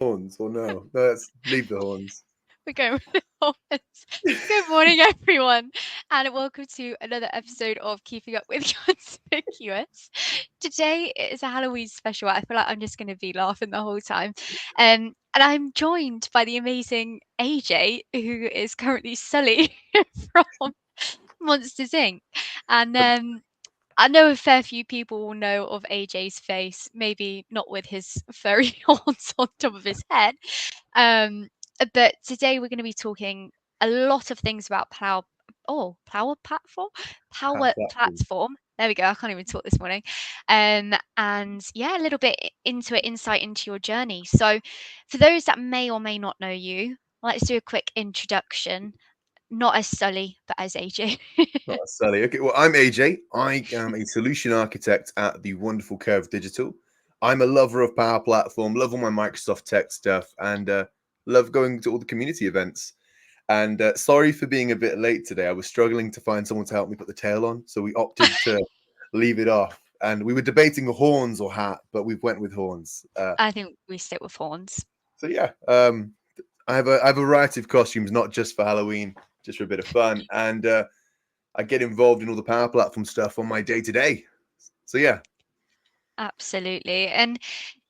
Horns or no? No, let's leave the horns. We're going with the horns. Good morning, everyone, and welcome to another episode of Keeping Up with Conspicuous. Today is a Halloween special. I feel like I'm just going to be laughing the whole time. And I'm joined by the amazing AJ, who is currently Sully from Monsters Inc. And I know a fair few people will know of AJ's face, maybe not with his furry horns on top of his head. Um, but today we're going to be talking a lot of things about Power Platform, Pat Power Platform. Platform. There we go. I can't even talk this morning. And yeah, a little bit into it, insight into your journey. So, for those that may or may not know you, let's do a quick introduction. Not as Sully, but as AJ. Not necessarily. Okay, well, I'm AJ. I am a solution architect at the wonderful Kerv Digital. I'm a lover of Power Platform, love all my Microsoft tech stuff, and love going to all the community events. And sorry for being a bit late today. I was struggling to find someone to help me put the tail on, so we opted to leave it off. And we were debating horns or hat, but we went with horns. I think we stick with horns. So yeah, I have a variety of costumes, not just for Halloween, just for a bit of fun, and I get involved in all the Power Platform stuff on my day to day. So yeah, Absolutely. And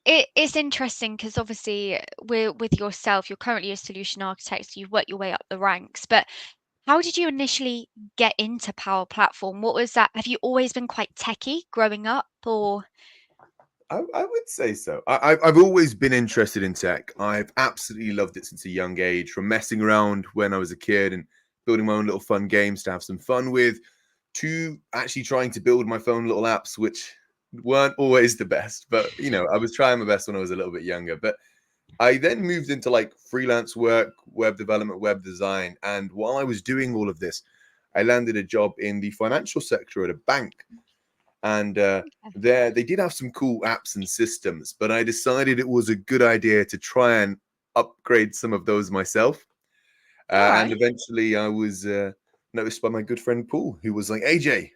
it's interesting because obviously with yourself, you're currently a solution architect, so you've worked your way up the ranks. But how did you initially get into Power Platform? What was that? Have you always been quite techie growing up, or I would say so. I've always been interested in tech. I've absolutely loved it since a young age, from messing around when I was a kid and building my own little fun games to have some fun with, to actually trying to build my own little apps, which weren't always the best. But I was trying my best when I was a little bit younger. But I then moved into like freelance work, web development, web design. And while I was doing all of this, I landed a job in the financial sector at a bank. And there they did have some cool apps and systems, but I decided it was a good idea to try and upgrade some of those myself. all And right? eventually I was noticed by my good friend Paul, who was like, AJ,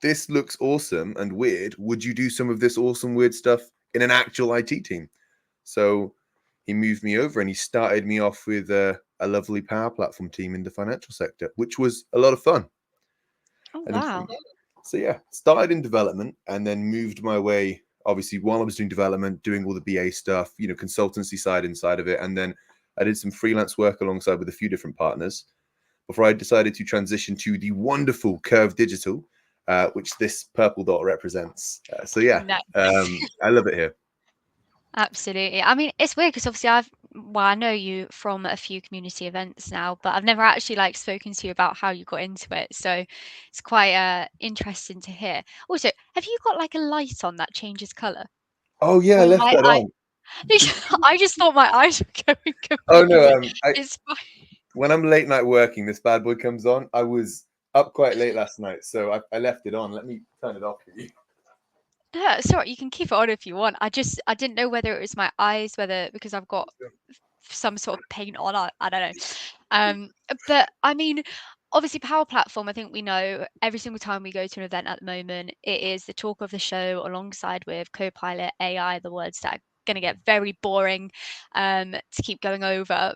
this looks awesome and weird. Would you do some of this awesome, weird stuff in an actual IT team? So he moved me over and he started me off with a lovely Power Platform team in the financial sector, which was a lot of fun. Oh And then wow. so yeah, started in development and then moved my way, obviously, while I was doing development, doing all the BA stuff, consultancy side inside of it. And then I did some freelance work alongside with a few different partners before I decided to transition to the wonderful Kerv Digital, which this purple dot represents. So yeah, Nice. I love it here. Absolutely. I mean, it's weird because obviously I know you from a few community events now, but I've never actually like spoken to you about how you got into it. So it's quite interesting to hear. Also, have you got like a light on that changes color? Oh yeah, I Or left my that eye? on. I just thought my eyes were going Oh no, completely. It's fine. when I'm late night working, this bad boy comes on. I was up quite late last night, so I left it on. Let me turn it off for you. Yeah, sorry, you can keep it on if you want. I didn't know whether it was my eyes, whether because I've got some sort of paint on. I don't know. But I mean, obviously, Power Platform. I think we know every single time we go to an event at the moment, it is the talk of the show, alongside with Copilot, AI, the words that are going to get very boring to keep going over.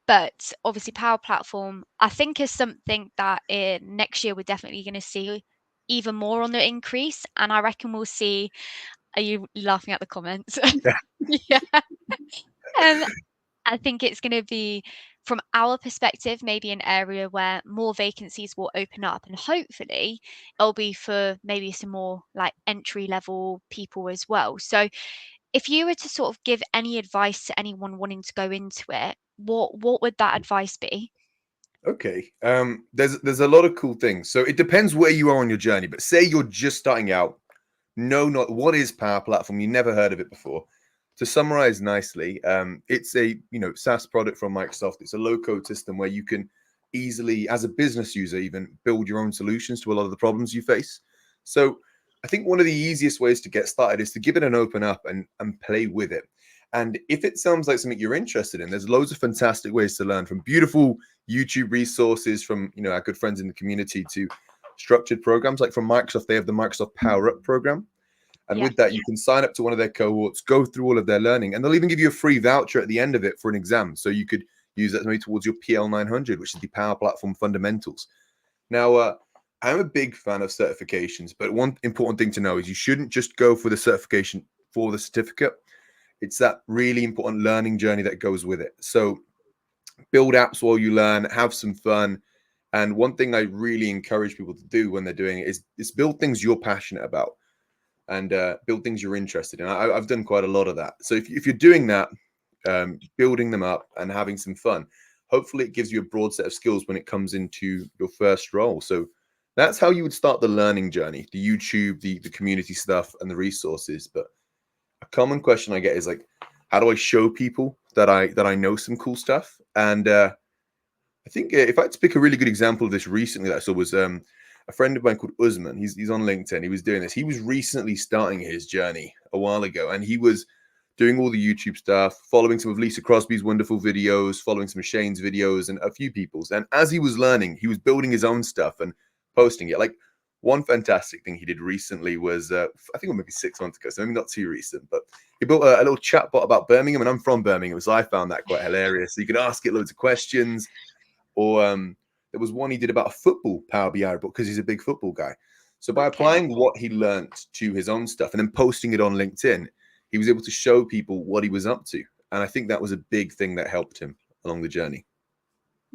But obviously, Power Platform, I think, is something that next year we're definitely going to see even more on the increase, and I reckon we'll see. Are you laughing at the comments? Yeah. Um, I think it's going to be, from our perspective, maybe an area where more vacancies will open up, and hopefully it'll be for maybe some more like entry level people as well. So, if you were to sort of give any advice to anyone wanting to go into it, what would that advice be? Okay. There's a lot of cool things. So it depends where you are on your journey. But say you're just starting out, no, not what is Power Platform? You never heard of it before. To summarize nicely, it's a SaaS product from Microsoft. It's a low-code system where you can easily, as a business user, even build your own solutions to a lot of the problems you face. So I think one of the easiest ways to get started is to give it an open up and play with it. And if it sounds like something you're interested in, there's loads of fantastic ways to learn, from beautiful YouTube resources from our good friends in the community to structured programs. Like from Microsoft, they have the Microsoft Power Up program, And Yeah. with that, you can sign up to one of their cohorts, go through all of their learning, and they'll even give you a free voucher at the end of it for an exam. So you could use that maybe towards your PL 900, which is the Power Platform Fundamentals. Now, I'm a big fan of certifications, but one important thing to know is you shouldn't just go for the certification for the certificate. It's that really important learning journey that goes with it. So build apps while you learn, have some fun. And one thing I really encourage people to do when they're doing it is build things you're passionate about and build things you're interested in. I've done quite a lot of that. So if you're doing that, building them up and having some fun, hopefully it gives you a broad set of skills when it comes into your first role. So that's how you would start the learning journey, the YouTube, the community stuff and the resources. But a common question I get is like, how do I show people that I know some cool stuff? And I think if I had to pick a really good example of this recently that I saw was a friend of mine called Usman. He's on LinkedIn. He was doing this. He was recently starting his journey a while ago, and he was doing all the YouTube stuff, following some of Lisa Crosby's wonderful videos, following some of Shane's videos, and a few people's. And as he was learning, he was building his own stuff and posting it. Like one fantastic thing he did recently was, I think it was maybe 6 months ago, so maybe not too recent, but he built a little chat bot about Birmingham, and I'm from Birmingham, so I found that quite hilarious. So you could ask it loads of questions. Or there was one he did about a football Power BI report because he's a big football guy. So by Okay. applying what he learned to his own stuff and then posting it on LinkedIn, he was able to show people what he was up to. And I think that was a big thing that helped him along the journey.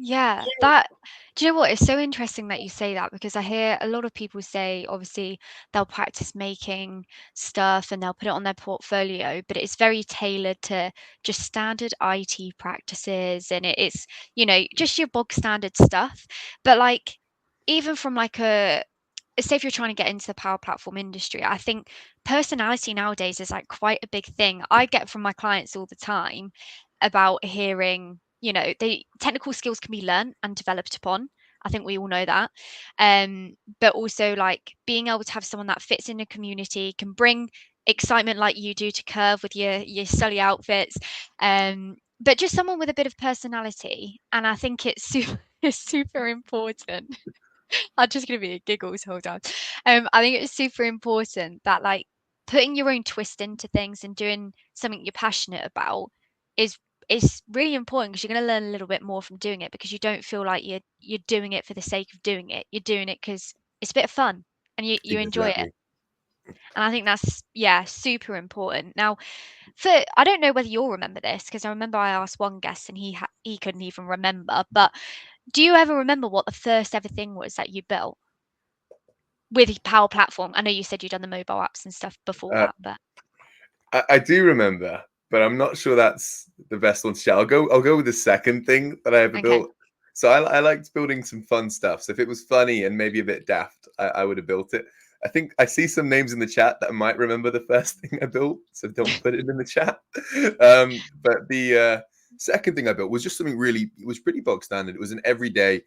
Yeah, that do you know what? It's so interesting that you say that because I hear a lot of people say, obviously, they'll practice making stuff and they'll put it on their portfolio, but it's very tailored to just standard IT practices and it's, just your bog standard stuff. But like, even from like say if you're trying to get into the power platform industry, I think personality nowadays is like quite a big thing. I get from my clients all the time about hearing, they technical skills can be learned and developed upon. I think we all know that. But also like being able to have someone that fits in a community, can bring excitement like you do to Kerv with your sully outfits. But just someone with a bit of personality. And I think it's it's super important. I'm just gonna be a giggles, hold on. I think it's super important that like putting your own twist into things and doing something you're passionate about is is really important because you're going to learn a little bit more from doing it because you don't feel like you're doing it for the sake of doing it. You're doing it because it's a bit of fun and you enjoy it. Exactly. And I think that's super important. Now, for I don't know whether you'll remember this because I remember I asked one guest and he couldn't even remember. But do you ever remember what the first ever thing was that you built with Power Platform? I know you said you'd done the mobile apps and stuff before Uh, that, but I do remember, but I'm not sure that's the best one to share. I'll go with the second thing that I ever okay, built. So I liked building some fun stuff. So if it was funny and maybe a bit daft, I would have built it. I think I see some names in the chat that might remember the first thing I built, so don't put it in the chat. But the second thing I built was just something really, it was pretty bog standard. It was an everyday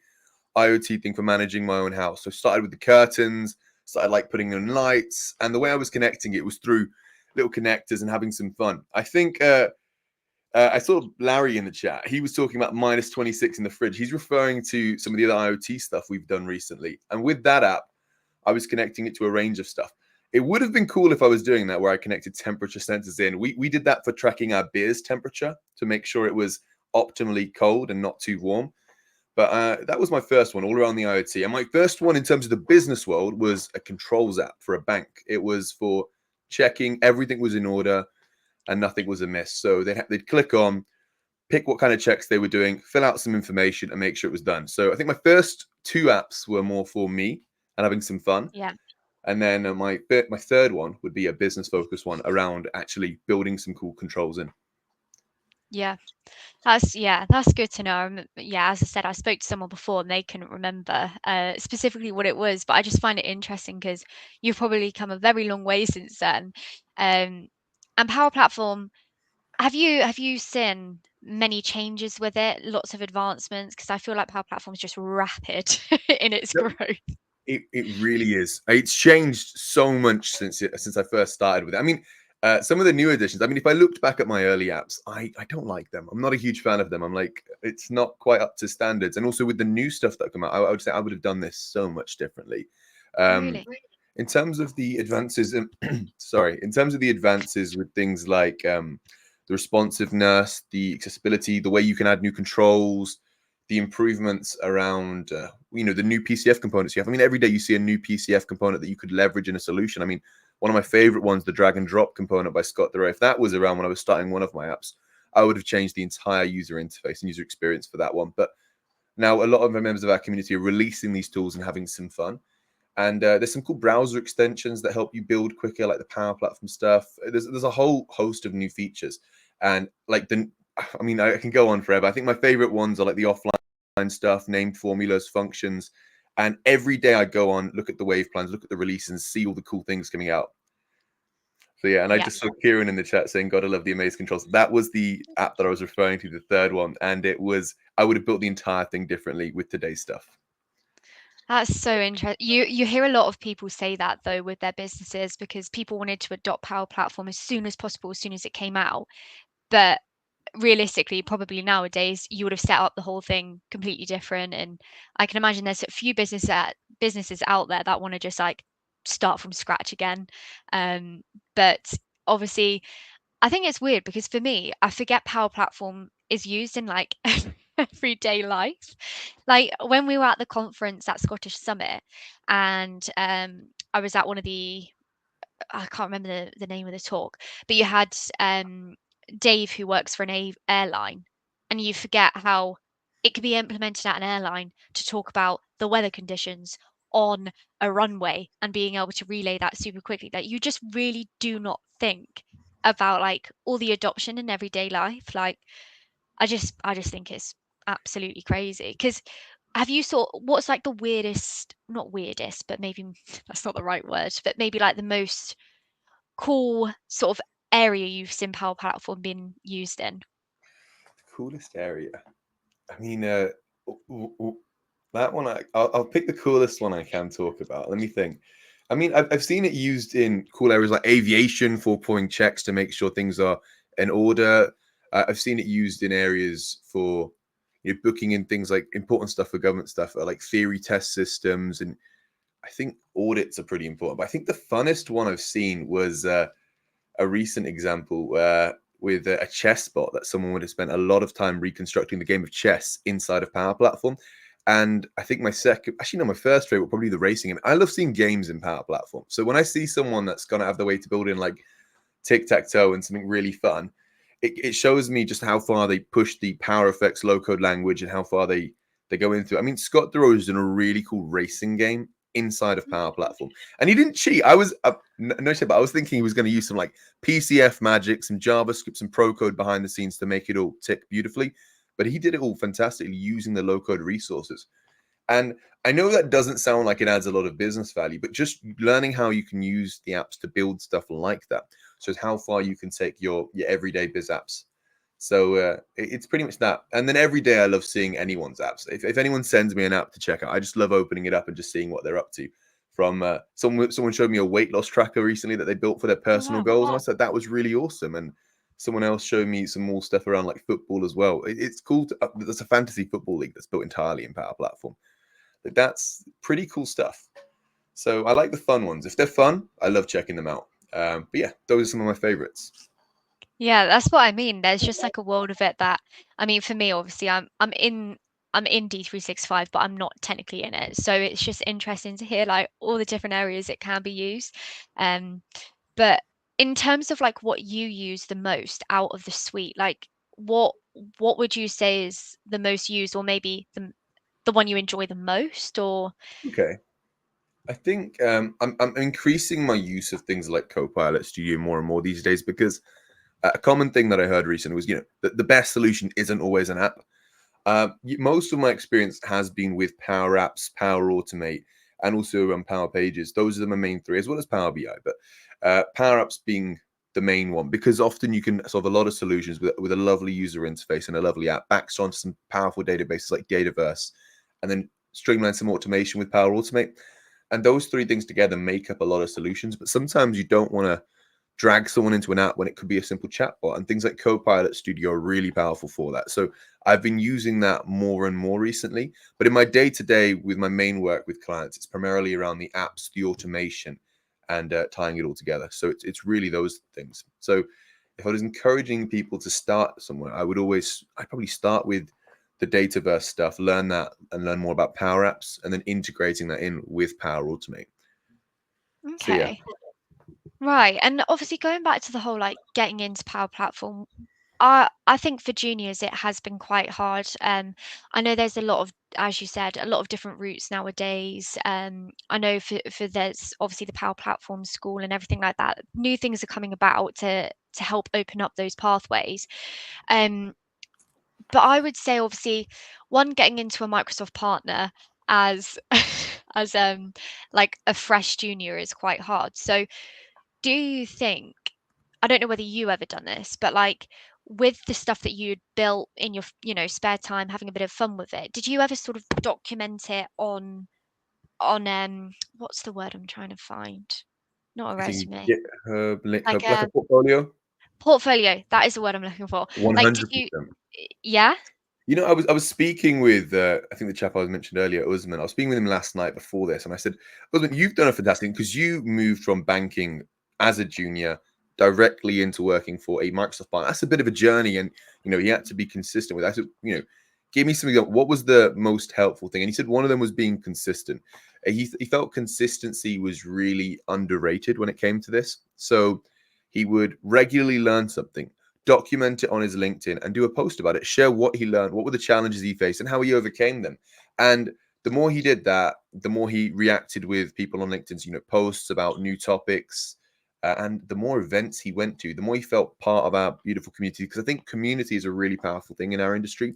IoT thing for managing my own house. So I started with the curtains, started like putting in lights, and the way I was connecting it was through little connectors and having some fun. I think I saw Larry in the chat. He was talking about minus 26 in the fridge. He's referring to some of the other IoT stuff we've done recently. And with that app, I was connecting it to a range of stuff. It would have been cool if I was doing that where I connected temperature sensors in. We did that for tracking our beer's temperature to make sure it was optimally cold and not too warm. But that was my first one all around the IoT. And my first one in terms of the business world was a controls app for a bank. It was for checking everything was in order and nothing was amiss. So they'd click on, pick what kind of checks they were doing, fill out some information, and make sure it was done. So I think my first two apps were more for me and having some fun. yeah, And then my third one would be a business focused one around actually building some cool controls in. yeah. That's good to know. Yeah, as I said, I spoke to someone before and they couldn't remember specifically what it was, but I just find it interesting because you've probably come a very long way since then. Um, and Power Platform, have you seen many changes with it? Lots of advancements? Because I feel like Power Platform is just rapid in its Yep. growth. It really is. It's changed so much since I first started with it. I mean, some of the new additions. I mean, if I looked back at my early apps, I don't like them. I'm not a huge fan of them. I'm like, it's not quite up to standards. And also with the new stuff that come out, I would say I would have done this so much differently. Um, Really? In terms of the advances, in terms of the advances with things like the responsiveness, the accessibility, the way you can add new controls, the improvements around, the new PCF components you have. I mean, every day you see a new PCF component that you could leverage in a solution. I mean, one of my favorite ones, the drag and drop component by Scott Durrell. If that was around when I was starting one of my apps, I would have changed the entire user interface and user experience for that one. But now a lot of the members of our community are releasing these tools and having some fun. And there's some cool browser extensions that help you build quicker, like the Power Platform stuff. There's a whole host of new features, and I can go on forever. I think my favorite ones are like the offline stuff, named formulas, functions, and every day I go on, look at the wave plans, look at the release, and see all the cool things coming out. So yeah, and I Yeah. just saw Kieran in the chat saying, "Gotta love the Amaze controls." That was the app that I was referring to, the third one, and I would have built the entire thing differently with today's stuff. That's so interesting. You hear a lot of people say that though with their businesses because people wanted to adopt Power Platform as soon as possible, as soon as it came out. But realistically, probably nowadays you would have set up the whole thing completely different. And I can imagine there's a few businesses out there that want to just like start from scratch again. But obviously, I think it's weird because for me, I forget Power Platform is used in like everyday life. Like when we were at the conference at Scottish Summit, and I was at one of the I can't remember the name of the talk, but you had Dave who works for an airline, and you forget how it could be implemented at an airline to talk about the weather conditions on a runway and being able to relay that super quickly. Like you just really do not think about like all the adoption in everyday life. Like I just think it's absolutely crazy. Because have you what's like the weirdest, not weirdest, but maybe that's not the right word, but maybe like the most cool sort of area you've seen Power Platform being used in? Coolest area. I mean, that one, I'll pick the coolest one I can talk about. Let me think. I mean, I've seen it used in cool areas like aviation for pulling checks to make sure things are in order. I've seen it used in areas for booking in things like important stuff for government stuff, like theory test systems, and I think audits are pretty important. But I think the funnest one I've seen was a recent example with a chess bot that someone would have spent a lot of time reconstructing the game of chess inside of Power Platform. And I think my first favorite, probably the racing game. I love seeing games in Power Platform. So when I see someone that's going to have the way to build in like tic-tac-toe and something really fun, it shows me just how far they push the Power Effects low-code language and how far they go into it. I mean, Scott Durrell is in a really cool racing game inside of Power Platform, and he didn't cheat. I was no shit, but I was thinking he was going to use some like PCF magic, some JavaScript, some pro code behind the scenes to make it all tick beautifully. But he did it all fantastically using the low code resources. And I know that doesn't sound like it adds a lot of business value, but just learning how you can use the apps to build stuff like that shows how far you can take your everyday biz apps. So it's pretty much that. And then every day I love seeing anyone's apps. If anyone sends me an app to check out, I just love opening it up and just seeing what they're up to. From someone showed me a weight loss tracker recently that they built for their Oh personal wow. goals, and I said that was really awesome. And someone else showed me some more stuff around like football as well. It's cool. There's a fantasy football league that's built entirely in Power Platform. Like, that's pretty cool stuff. So I like the fun ones. If they're fun, I love checking them out. But yeah, those are some of my favorites. Yeah, that's what I mean. There's just like a world of it that I mean for me obviously I'm in D365 but I'm not technically in it. So it's just interesting to hear like all the different areas it can be used. Um but in terms of like what you use the most out of the suite, like what what would you say is the most used or maybe the one you enjoy the most or Okay. I think I'm increasing my use of things like Copilot Studio more and more these days because a common thing that I heard recently was, that the best solution isn't always an app. Most of my experience has been with Power Apps, Power Automate, and also Power Pages. Those are my main three, as well as Power BI. But Power Apps being the main one, because often you can solve a lot of solutions with a lovely user interface and a lovely app, backed onto some powerful databases like Dataverse, and then streamline some automation with Power Automate. And those three things together make up a lot of solutions. But sometimes you don't want to drag someone into an app when it could be a simple chatbot. And things like Copilot Studio are really powerful for that. So I've been using that more and more recently. But in my day-to-day with my main work with clients, it's primarily around the apps, the automation, and tying it all together. So it's really those things. So if I was encouraging people to start somewhere, I'd probably start with the Dataverse stuff, learn that and learn more about Power Apps, and then integrating that in with Power Automate. So yeah, Okay. Right. And obviously going back to the whole like getting into Power Platform, I think for juniors it has been quite hard. I know there's a lot of, as you said, a lot of different routes nowadays. I know for there's obviously the Power Platform school and everything like that. New things are coming about to help open up those pathways. Um, but I would say obviously one getting into a Microsoft partner as as like a fresh junior is quite hard. So do you think, I don't know whether you ever done this, but like with the stuff that you'd built in your, spare time, having a bit of fun with it, did you ever sort of document it on what's the word I'm trying to find? Not a I think resume. GitHub, Like GitHub, like a a portfolio. portfolio. That is the word I'm looking for. Like did you 100%. yeah? You know, I was speaking with I think the chap I was mentioned earlier, Usman. I was speaking with him last night before this, and I said, Usman, you've done a fantastic because you moved from banking as a junior directly into working for a Microsoft partner. That's a bit of a journey, and you had to be consistent with that. I said, give me something. What was the most helpful thing? And he said one of them was being consistent. He felt consistency was really underrated when it came to this. So he would regularly learn something, document it on his LinkedIn, and do a post about it, share what he learned, what were the challenges he faced, and how he overcame them. And the more he did that, the more he reacted with people on LinkedIn's, posts about new topics, and the more events he went to, the more he felt part of our beautiful community. Because I think community is a really powerful thing in our industry.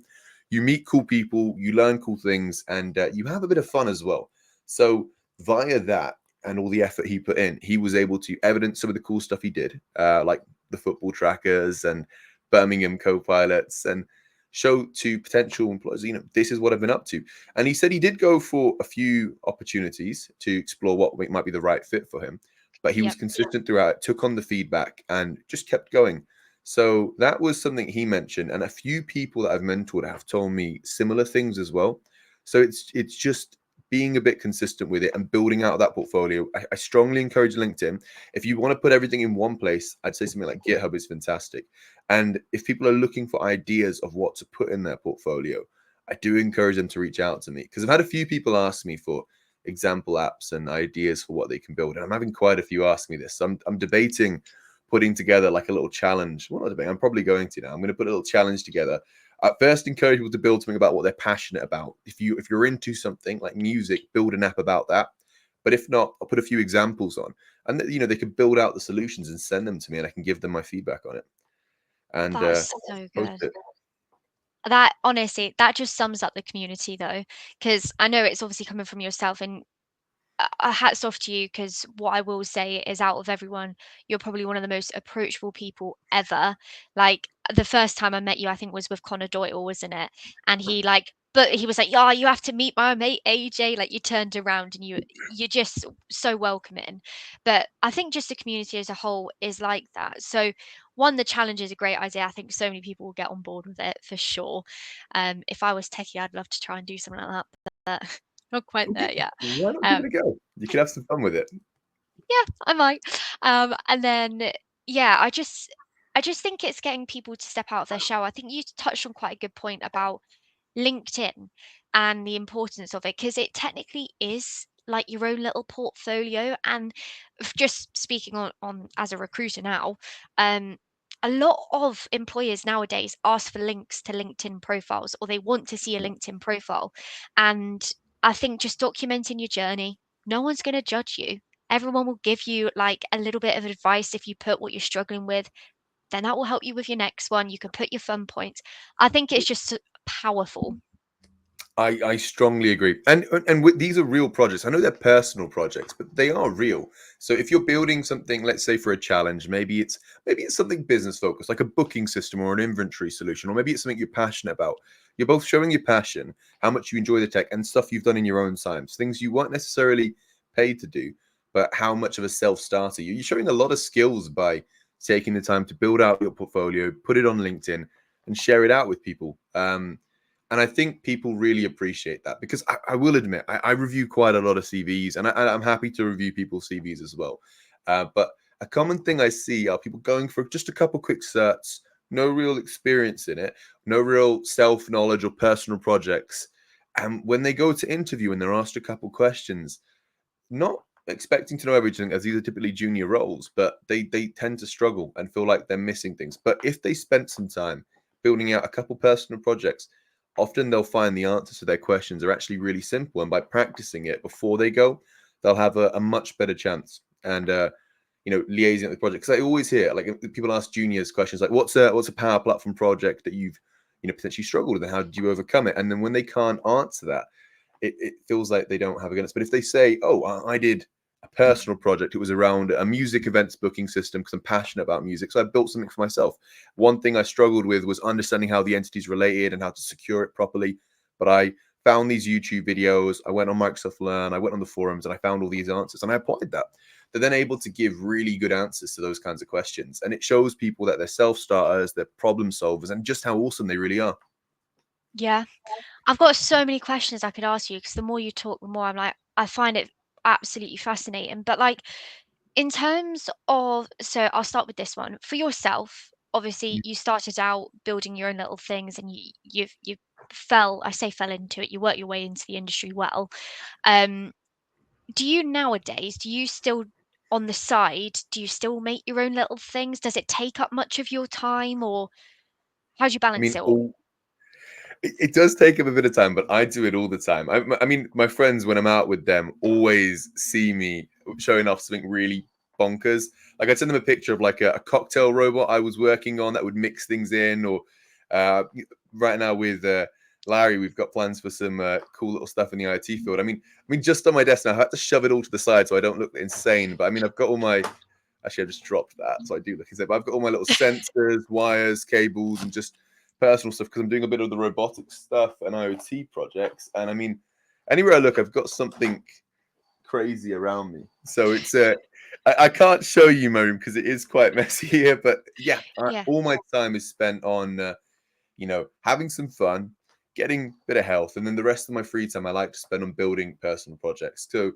You meet cool people, you learn cool things, and you have a bit of fun as well. So via that and all the effort he put in, he was able to evidence some of the cool stuff he did, like the football trackers and Birmingham co-pilots, and show to potential employers, this is what I've been up to. And he said he did go for a few opportunities to explore what might be the right fit for him, but he was Yep. consistent throughout, took on the feedback and just kept going. So that was something he mentioned, and a few people that I've mentored have told me similar things as well. So it's just being a bit consistent with it and building out that portfolio. I strongly encourage LinkedIn. If you want to put everything in one place, I'd say something like GitHub is fantastic. And if people are looking for ideas of what to put in their portfolio, I do encourage them to reach out to me, because I've had a few people ask me for example apps and ideas for what they can build. And I'm having quite a few ask me this. So I'm debating putting together like a little challenge. Well, not debating, I'm probably going to now. I'm going to put a little challenge together. At first, encourage people to build something about what they're passionate about. If you're into something like music, build an app about that. But if not, I'll put a few examples on, and they can build out the solutions and send them to me, and I can give them my feedback on it. And That's so post good. it. That honestly, that just sums up the community though, because I know it's obviously coming from yourself and hats off to you because what I will say is out of everyone, you're probably one of the most approachable people ever. Like the first time I met you, I think was with Connor Doyle, wasn't it? And but he was like, "Yeah, you have to meet my mate AJ." Like you turned around and you're just so welcoming. But I think just the community as a whole is like that. So one, the challenge is a great idea. I think so many people will get on board with it for sure. If I was techie, I'd love to try and do something like that, but not quite Okay, there yet. why not give it Um, a go? You could have some fun with it. yeah, I might. And then yeah, I just think it's getting people to step out of their shell. I think you touched on quite a good point about LinkedIn and the importance of it because it technically is like your own little portfolio. And just speaking on as a recruiter now, um, a lot of employers nowadays ask for links to LinkedIn profiles or they want to see a LinkedIn profile. And I think just documenting your journey, no one's going to judge you. Everyone will give you like a little bit of advice if you put what you're struggling with, then that will help you with your next one. You can put your fun points. I think it's just powerful. I strongly agree, and these are real projects. I know they're personal projects, but they are real. So if you're building something, let's say for a challenge, maybe it's something business focused, like a booking system or an inventory solution, or maybe it's something you're passionate about. You're both showing your passion, how much you enjoy the tech, and stuff you've done in your own time, things you weren't necessarily paid to do, but how much of a self-starter you're showing a lot of skills by taking the time to build out your portfolio, put it on LinkedIn, and share it out with people. And I think people really appreciate that, because I will admit, I review quite a lot of CVs, and I'm happy to review people's CVs as well. But a common thing I see are people going for just a couple quick certs, no real experience in it, no real self-knowledge or personal projects. And when they go to interview and they're asked a couple questions, not expecting to know everything, as these are typically junior roles, but they tend to struggle and feel like they're missing things. But if they spent some time building out a couple personal projects, often they'll find the answers to their questions are actually really simple. And by practicing it before they go, they'll have a much better chance. And liaising with the project. Because I always hear, like, people ask juniors questions like, "What's a Power Platform project that you've potentially struggled with, and how did you overcome it?" And then when they can't answer that, it feels like they don't have a guidance. But if they say, "Oh, I did a personal project. It was around a music events booking system because I'm passionate about music. So I built something for myself. One thing I struggled with was understanding how the entities related and how to secure it properly. But I found these YouTube videos. I went on Microsoft Learn. I went on the forums and I found all these answers and I applied that." They're then able to give really good answers to those kinds of questions. And it shows people that they're self-starters, they're problem solvers, and just how awesome they really are. Yeah. I've got so many questions I could ask you because the more you talk, the more I'm like, I find it absolutely fascinating. But like, in terms of, so I'll start with this one. For yourself, obviously, you started out building your own little things, and you fell, I say fell into it. You worked your way into the industry well. Um, do you nowadays? Do you still on the side? Do you still make your own little things? Does it take up much of your time, or how do you I balance mean, it all? it does take up a bit of time, but I do it all the time. I mean, my friends, when I'm out with them, always see me showing off something really bonkers. Like, I'd send them a picture of like a cocktail robot I was working on that would mix things in, or uh, right now with Larry, we've got plans for some cool little stuff in the IT field. I mean, just on my desk now, I had to shove it all to the side so I don't look insane. But I mean, I've got all my. Actually, I just dropped that, so I do look insane. But I've got all my little sensors, wires, cables, and just personal stuff because I'm doing a bit of the robotics stuff and IoT projects. And I mean, anywhere I look, I've got something crazy around me. So it's I can't show you my room because it is quite messy here. But yeah, Yeah. all my time is spent on having some fun, getting a bit of health, and then the rest of my free time I like to spend on building personal projects. So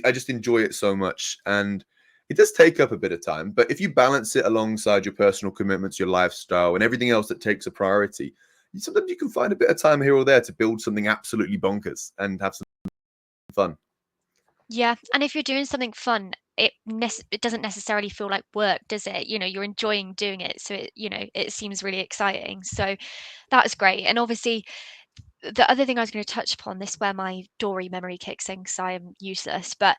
I just enjoy it so much, and it does take up a bit of time. But if you balance it alongside your personal commitments, your lifestyle, and everything else that takes a priority, sometimes you can find a bit of time here or there to build something absolutely bonkers and have some fun. Yeah, and if you're doing something fun, it doesn't necessarily feel like work, does it? You're enjoying doing it, so it seems really exciting. So that's great. And obviously, the other thing I was going to touch upon, this where my Dory memory kicks in because I am useless, but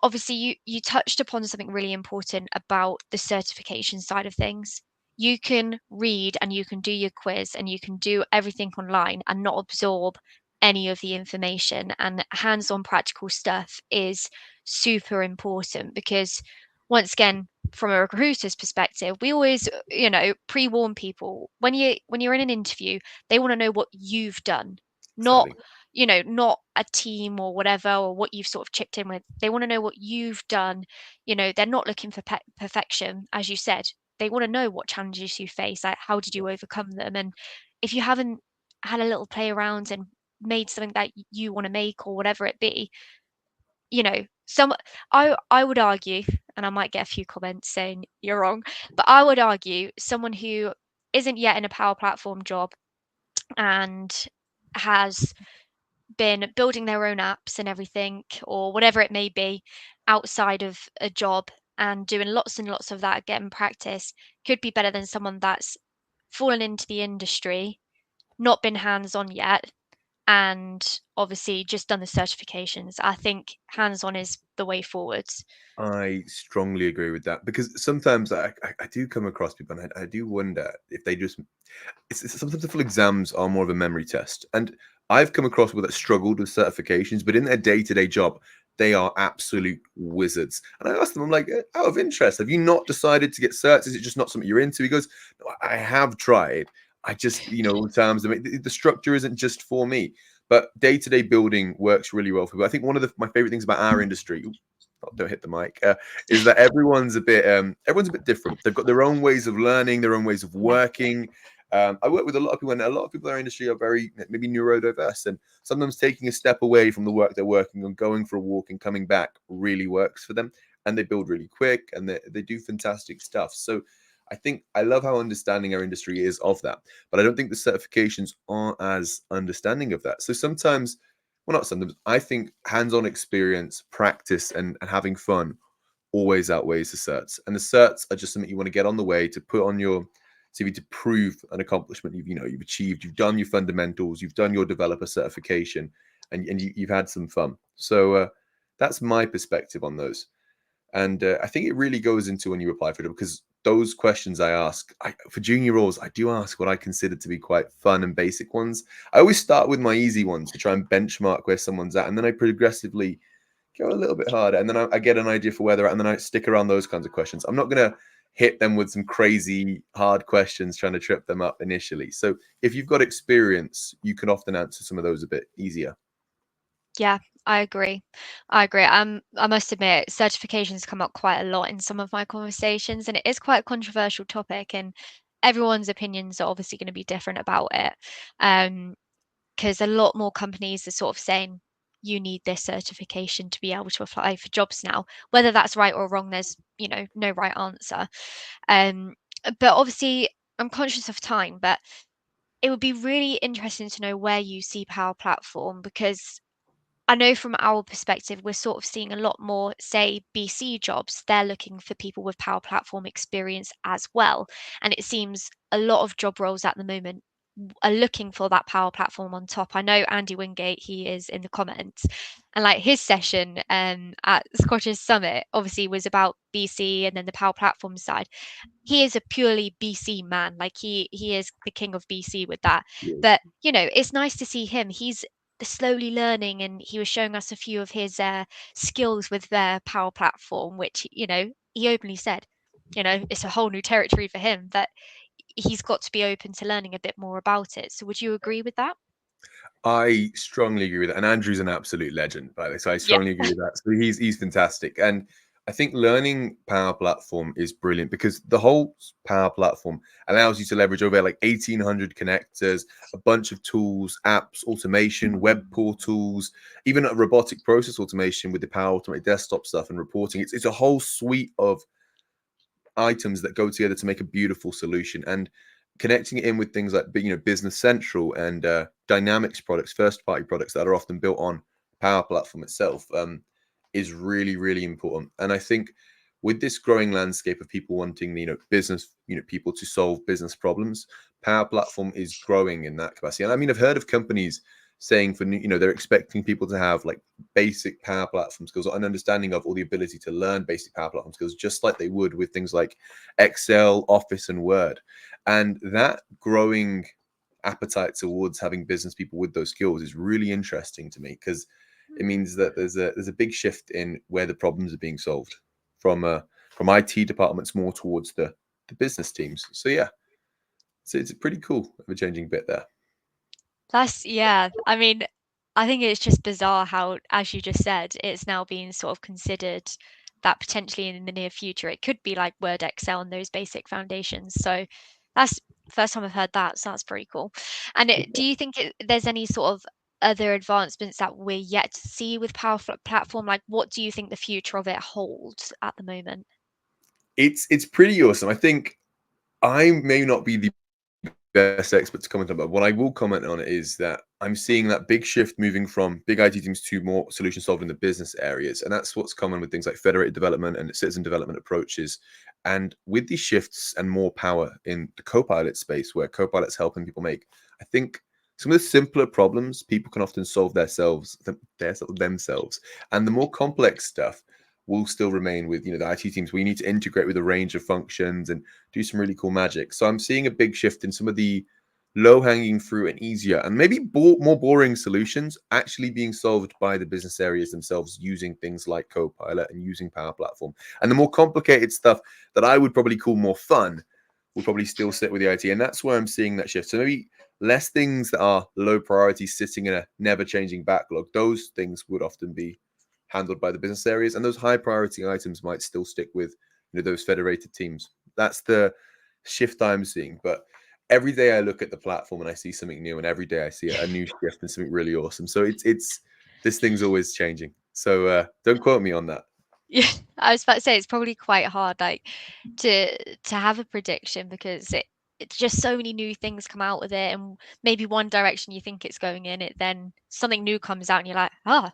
obviously you touched upon something really important about the certification side of things. You can read and you can do your quiz and you can do everything online and not absorb any of the information, and hands-on practical stuff is super important because once again, from a recruiter's perspective, we always pre-warn people when you're in an interview, they want to know what you've done, not Exactly. not a team or whatever, or what you've sort of chipped in with. They want to know what you've done. They're not looking for perfection, as you said. They want to know what challenges you face, like how did you overcome them. And if you haven't had a little play around and made something that you want to make or whatever it be, some I would argue, and I might get a few comments saying you're wrong, but I would argue someone who isn't yet in a Power Platform job and has been building their own apps and everything, or whatever it may be, outside of a job and doing lots and lots of that, getting practice, could be better than someone that's fallen into the industry, not been hands on yet, and obviously just done the certifications. I think hands on is the way forwards. I strongly agree with that, because sometimes I do come across people and I do wonder if they just sometimes I feel exams are more of a memory test. And I've come across people that struggled with certifications, but in their day-to-day job, they are absolute wizards. And I asked them, I'm like, out of interest, have you not decided to get certs? Is it just not something you're into? He goes, no, I have tried. I just, in terms of the structure isn't just for me. But day-to-day building works really well for me. I think one of my favorite things about our industry, oh, don't hit the mic, is that everyone's a bit different. They've got their own ways of learning, their own ways of Yeah. working. I work with a lot of people, and a lot of people in our industry are very maybe neurodiverse, and sometimes taking a step away from the work they're working on, going for a walk and coming back really works for them, and they build really quick, and they do fantastic stuff. So I think I love how understanding our industry is of that, but I don't think the certifications are as understanding of that. So sometimes, well, not sometimes, I think hands-on experience, practice, and having fun always outweighs the certs. And the certs are just something you want to get on the way to put on your CV to prove an accomplishment you've achieved. You've done your fundamentals, you've done your developer certification, and you've had some fun. So that's my perspective on those. And I think it really goes into when you apply for it, because those questions I ask for junior roles, I do ask what I consider to be quite fun and basic ones. I always start with my easy ones to try and benchmark where someone's at, and then I progressively go a little bit harder, and then I get an idea for where they're at, and then I stick around those kinds of questions. I'm not going to hit them with some crazy hard questions trying to trip them up initially. So if you've got experience, you can often answer some of those a bit easier. Yeah, I agree. I agree. I must admit, certifications come up quite a lot in some of my conversations, and it is quite a controversial topic, and everyone's opinions are obviously going to be different about it. Because a lot more companies are sort of saying you need this certification to be able to apply for jobs now. Whether that's right or wrong, there's, no right answer. Um, but obviously, I'm conscious of time, but it would be really interesting to know where you see Power Platform, because I know from our perspective, we're sort of seeing a lot more, say, BC jobs. They're looking for people with Power Platform experience as well. And it seems a lot of job roles at the moment are looking for that Power Platform on top. I know Andy Wingate, he is in the comments, and like his session at Scottish Summit obviously was about BC and then the Power Platform side. He is a purely BC man. Like he is the king of BC with that. Yes. But it's nice to see him. He's slowly learning, and he was showing us a few of his skills with their Power Platform, which he openly said, it's a whole new territory for him. But he's got to be open to learning a bit more about it. So would you agree with that? I strongly agree with that. And Andrew's an absolute legend, by the way. So I Yeah. strongly agree with that. So he's fantastic. And I think learning Power Platform is brilliant, because the whole Power Platform allows you to leverage over like 1,800 connectors, a bunch of tools, apps, automation, web portals, even a robotic process automation with the Power Automate desktop stuff and reporting. It's a whole suite of items that go together to make a beautiful solution, and connecting it in with things like Business Central and Dynamics products, first party products that are often built on Power Platform itself, is really really important. And I think with this growing landscape of people wanting business people to solve business problems, Power Platform is growing in that capacity. And I mean, I've heard of companies saying they're expecting people to have like basic Power Platform skills, or an understanding of, or the ability to learn basic Power Platform skills, just like they would with things like Excel, Office, and Word. And that growing appetite towards having business people with those skills is really interesting to me, because it means that there's a big shift in where the problems are being solved from IT departments more towards the business teams. So yeah, it's a pretty cool ever changing bit there. Yeah. I mean, I think it's just bizarre how, as you just said, it's now being sort of considered that potentially in the near future it could be like Word, Excel, and those basic foundations. So that's the first time I've heard that. So that's pretty cool. And do you think there's any sort of other advancements that we're yet to see with Platform? Like, what do you think the future of it holds at the moment? It's pretty awesome. I think I may not be the best expert to comment on, but what I will comment on is that I'm seeing that big shift moving from big IT teams to more solution solving in the business areas. And that's what's common with things like federated development and citizen development approaches. And with these shifts and more power in the Copilot space, where Copilot's helping people make, I think, some of the simpler problems people can often solve themselves. And the more complex stuff will still remain with the IT teams, where you need to integrate with a range of functions and do some really cool magic. So I'm seeing a big shift in some of the low hanging fruit and easier and maybe more boring solutions actually being solved by the business areas themselves, using things like Copilot and using Power Platform. And the more complicated stuff that I would probably call more fun will probably still sit with the IT. And that's where I'm seeing that shift. So maybe less things that are low priority sitting in a never changing backlog. Those things would often be handled by the business areas, and those high priority items might still stick with those federated teams. That's the shift I'm seeing. But every day I look at the platform and I see something new, and every day I see a new shift and something really awesome. So it's this thing's always changing. So don't quote me on that. Yeah, I was about to say it's probably quite hard, like to have a prediction because it's just so many new things come out with it, and maybe one direction you think it's going in, it then something new comes out, and you're like, ah,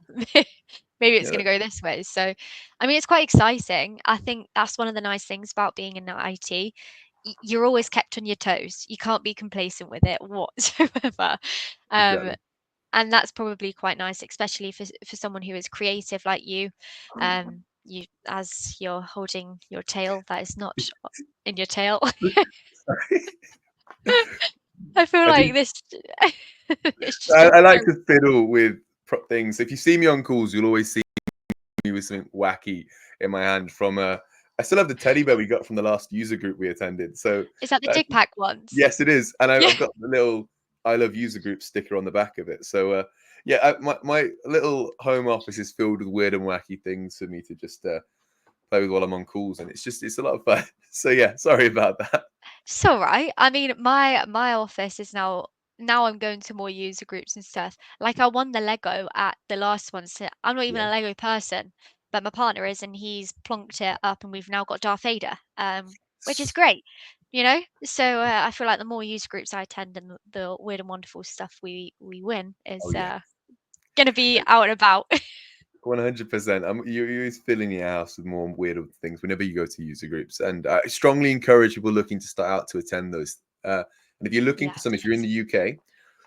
maybe it's Yeah, going to go this way. So, I mean, it's quite exciting. I think that's one of the nice things about being in IT. You're always kept on your toes. You can't be complacent with it whatsoever. Um, exactly. and that's probably quite nice, especially for someone who is creative like you. You as you're holding your tail that is not in your tail. I feel I like do. this it's just I like very to fiddle with things. If you see me on calls, you'll always see me with something wacky in my hand from I still have the teddy bear we got from the last user group we attended. So is that the uh, dig pack ones? yes, it is, and Yeah. I've got the little "I love user group" sticker on the back of it. So yeah, my little home office is filled with weird and wacky things for me to just play with while I'm on calls, and it's a lot of fun. So yeah, sorry about that. It's all right. I mean, my office is now I'm going to more user groups and stuff. Like I won the Lego at the last one, so I'm not even Yeah, a Lego person, but my partner is, and he's plonked it up, and we've now got Darth Vader, which is great, you know. So I feel like the more user groups I attend, and the weird and wonderful stuff we win oh is yeah. gonna be out and about. 100%. You're always filling your house with more weird things whenever you go to user groups, and I strongly encourage people looking to start out to attend those. And if you're looking for some, if you're in Yes. the UK,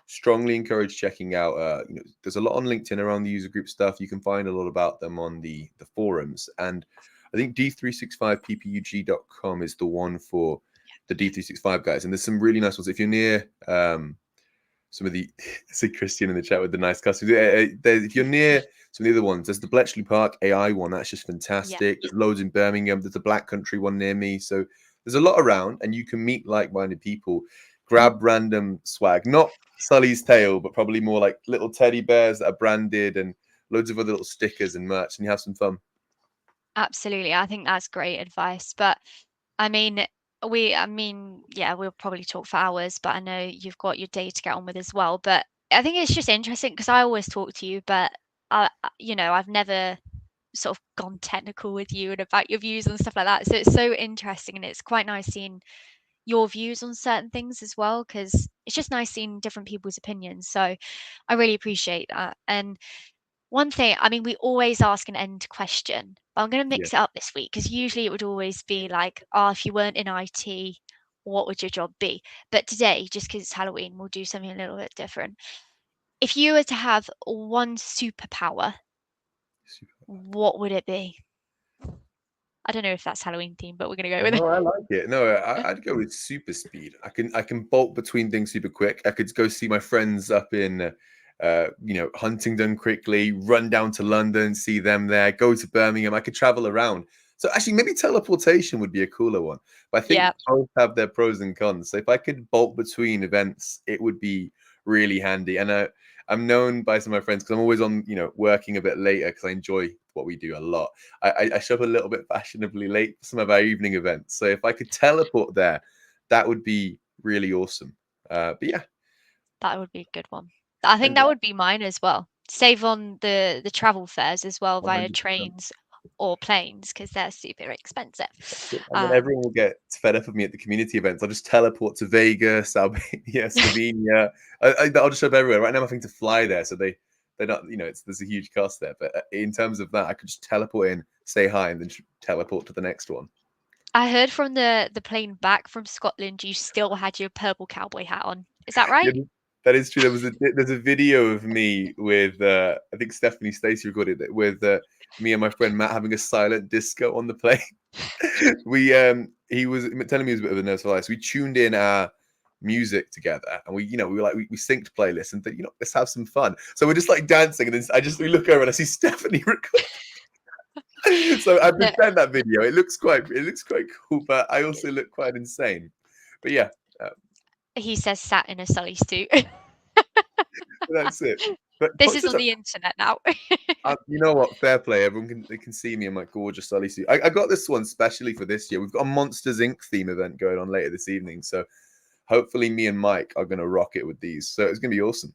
strongly encourage checking out. There's a lot on LinkedIn around the user group stuff. You can find a lot about them on the forums, and I think D365ppug.com is the one for the D365 guys. And there's some really nice ones. If you're near some of the see Christian in the chat with the nice customers. If you're near some of the other ones, there's the Bletchley Park AI one. That's just Yeah. fantastic. There's loads in Birmingham. There's a Black Country one near me. So there's a lot around, and you can meet like-minded people. Grab random swag, not Sully's tail, but probably more like little teddy bears that are branded and loads of other little stickers and merch, and you have some fun. Absolutely. I think that's great advice. But I mean, yeah, we'll probably talk for hours, but I know you've got your day to get on with as well. But I think it's just interesting because I always talk to you, but I've never sort of gone technical with you and about your views and stuff like that. So it's so interesting, and it's quite nice seeing your views on certain things as well, because it's just nice seeing different people's opinions. So I really appreciate that. And one thing, I mean, we always ask an end question, but I'm going to Yeah. mix it up this week because usually it would always be like, oh, if you weren't in IT, what would your job be? But today, just because it's Halloween, we'll do something a little bit different. If you were to have one superpower, what would it be? I don't know if that's Halloween themed, but we're going to go with it. No, I like it. No, I'd go with super speed. I can bolt between things super quick. I could go see my friends up in Huntingdon quickly, run down to London, see them there, go to Birmingham. I could travel around. So actually, maybe teleportation would be a cooler one. But I think Yeah, both have their pros and cons. So if I could bolt between events, it would be really handy. And I'm known by some of my friends because I'm always on, working a bit later because I enjoy what we do a lot. I show up a little bit fashionably late for some of our evening events. So if I could teleport there, that would be really awesome. But yeah, that would be a good one. I think and that would be mine as well. Save on the travel fares as well via 100%. trains or planes because they're super expensive. And then everyone will get fed up of me at the community events. I'll just teleport to Vegas, Albania, Slovenia. I'll just show up everywhere. Right now, I'm having to fly there, so they're not. There's a huge cost there. But in terms of that, I could just teleport in, say hi, and then teleport to the next one. I heard from the plane back from Scotland, you still had your purple cowboy hat on. Is that Yeah, right? that is true. There's a video of me with I think Stephanie Stacey recorded it with me and my friend Matt having a silent disco on the plane. We he was telling me he was a bit of a nurse for life. So we tuned in our music together, and we were like we synced playlists and let's have some fun. So we're just like dancing, and then we look over and I see Stephanie record. So I No, pretend that video. It looks quite cool, but I also look quite insane. But yeah, uh, he says sat in a Sully suit. that's it. But This is touch on us up. the internet now. You know what? Fair play. Everyone can they can see me in my gorgeous sully suit. I got this one specially for this year. We've got a Monsters Inc. theme event going on later this evening, so hopefully me and Mike are going to rock it with these. So it's going to be awesome.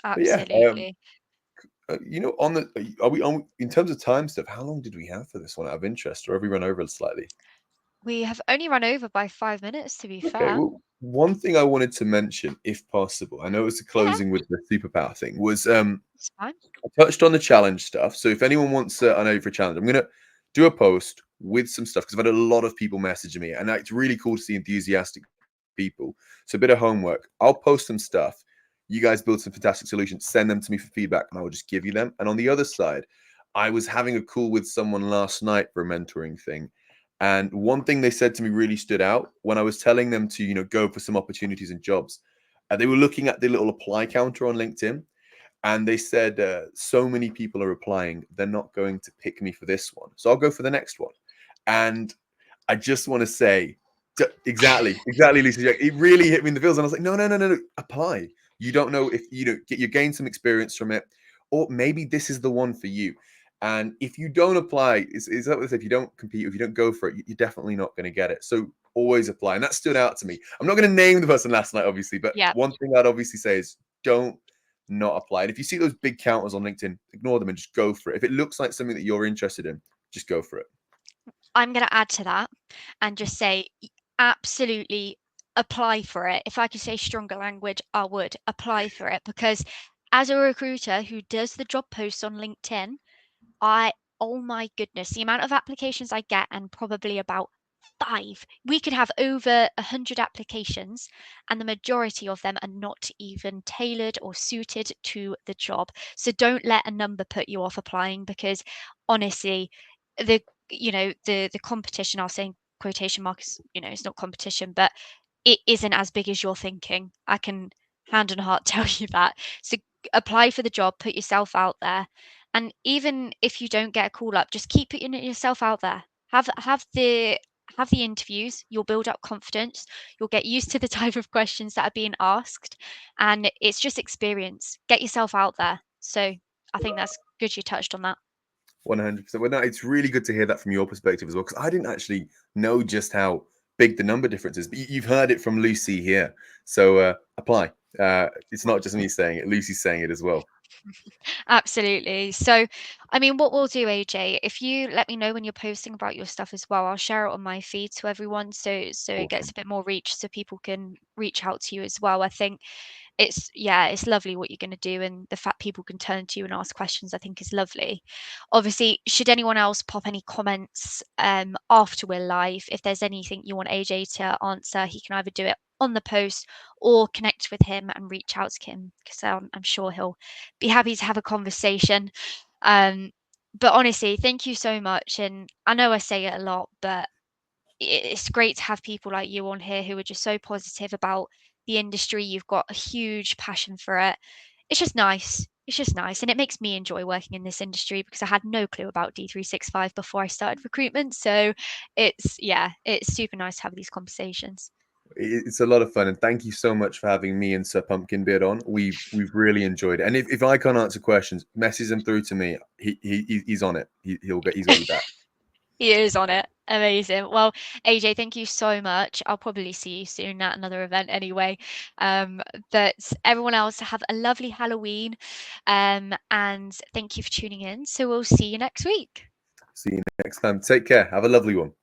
But yeah, Absolutely. on the are we on in terms of time stuff? How long did we have for this one out of interest, or have we run over slightly? We have only run over by 5 minutes, to be Okay, fair. well, one thing I wanted to mention, if possible, I know it's the Yeah, closing with the superpower thing, was it's fine. I touched on the challenge stuff. So if anyone wants an over challenge, I'm gonna do a post with some stuff because I've had a lot of people messaging me, and it's really cool to see enthusiastic people. So a bit of homework. I'll post some stuff. You guys build some fantastic solutions. Send them to me for feedback, and I will just give you them. And on the other side, I was having a call with someone last night for a mentoring thing. And one thing they said to me really stood out when I was telling them to, go for some opportunities and jobs. They were looking at the little apply counter on LinkedIn, and they said so many people are applying, they're not going to pick me for this one, so I'll go for the next one. And I just want to say, exactly, Lisa. It really hit me in the feels, and I was like, no, no, no, no, no, apply. You don't know if you gain some experience from it, or maybe this is the one for you. And if you don't apply, is that what they say? If you don't compete, if you don't go for it, you're definitely not going to get it. So always apply. And that stood out to me. I'm not going to name the person last night, obviously, but Yeah. one thing I'd obviously say is don't not apply. And if you see those big counters on LinkedIn, ignore them and just go for it. If it looks like something that you're interested in, just go for it. I'm going to add to that and just say absolutely apply for it. If I could say stronger language, I would apply for it because as a recruiter who does the job posts on LinkedIn, I oh my goodness, the amount of applications I get and probably about five. We could have over 100 applications, and the majority of them are not even tailored or suited to the job. So don't let a number put you off applying because honestly, the the competition, I'll say in quotation marks, it's not competition, but it isn't as big as you're thinking. I can hand on heart tell you that. So apply for the job, put yourself out there. And even if you don't get a call up, just keep putting yourself out there. Have the interviews, you'll build up confidence, you'll get used to the type of questions that are being asked, and it's just experience. Get yourself out there. So I think that's good you touched on that. 100%. Well, no, it's really good to hear that from your perspective as well, because I didn't actually know just how big the number difference is. But you've heard it from Lucy here. So apply. It's not just me saying it, Lucy's saying it as well. Absolutely. So, I mean, what we'll do, AJ, if you let me know when you're posting about your stuff as well, I'll share it on my feed to everyone so it gets Awesome. a bit more reach so people can reach out to you as well. I think it's lovely what you're going to do, and the fact people can turn to you and ask questions I think is lovely. Obviously, should anyone else pop any comments after we're live, if there's anything you want AJ to answer, he can either do it on the post or connect with him and reach out to him because I'm sure he'll be happy to have a conversation. um but honestly, thank you so much, and I know I say it a lot, but it's great to have people like you on here who are just so positive about the industry. You've got a huge passion for it. It's just nice. It's just nice. And it makes me enjoy working in this industry because I had no clue about D365 before I started recruitment. So it's super nice to have these conversations. It's a lot of fun, and thank you so much for having me and Sir Pumpkinbeard on. We've really enjoyed it. And if I can't answer questions, message them through to me. He's on it. He's got you back. He is on it. Amazing. Well, AJ, thank you so much. I'll probably see you soon at another event anyway. Um, but everyone else, have a lovely Halloween. And thank you for tuning in. So we'll see you next week. See you next time. Take care. Have a lovely one.